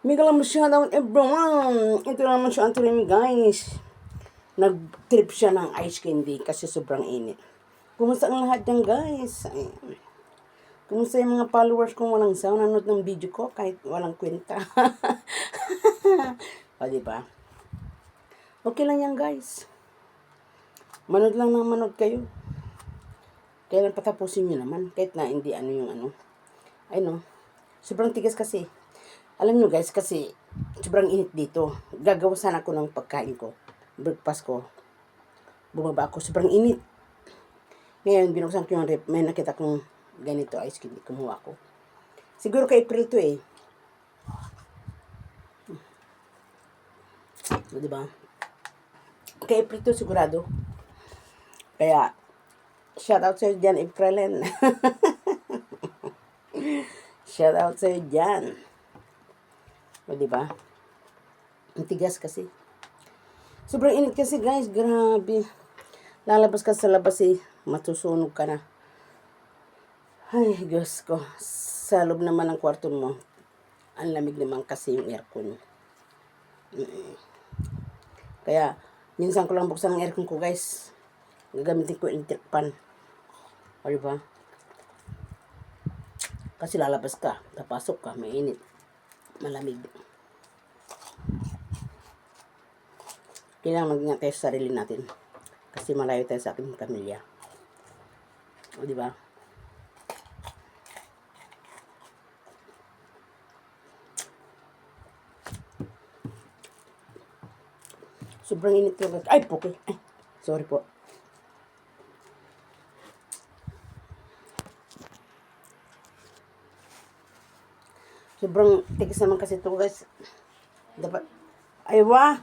Mega lang masyadong everyone. Ito naman siya ang guys. Nag-trip siya ng ice candy kasi sobrang init. Kumusta ang lahat dyan guys? Ayan. Kumusta yung mga followers kong walang sound? Nanood ng video ko kahit walang kwenta. O diba? Okay lang yan guys. Manood lang ng manood kayo. Kailan patapusin nyo naman. Kahit na hindi ano yung ano. Ay no. Sobrang tigas kasi. Alam nyo guys, kasi sobrang init dito. Gagawa sana ako ng pagkain ko. Breakfast ko. Bumaba ako. Sobrang init. Ngayon, binuksan ko yung rep. May nakita kong ganito ice cream. Kumuha ko. Siguro kay April to eh. Diba? Kay April to sigurado. Kaya, shout out sa'yo dyan, Aprilin. Shout out sa'yo dyan. O diba? Ang tigas kasi. Sobrang init kasi guys. Grabe. Lalabas ka sa labas eh. Matusunog ka na. Ay, Diyos ko. Sa loob naman ng kwarto mo, ang lamig naman kasi yung aircon. Kaya, minsan ko lang buksan ang aircon ko guys. Gagamitin ko electric fan. O diba? Kasi lalabas ka. Papasok ka. Mainit. Malamig. Kailangan mag-ingat tayo sa sarili natin. Kasi malayo tayo sa ating pamilya. O diba? Sobrang init ko. Ay, poke. Ay, sorry po. Sobrang tigas naman kasi ito guys. Dapat, ay wah!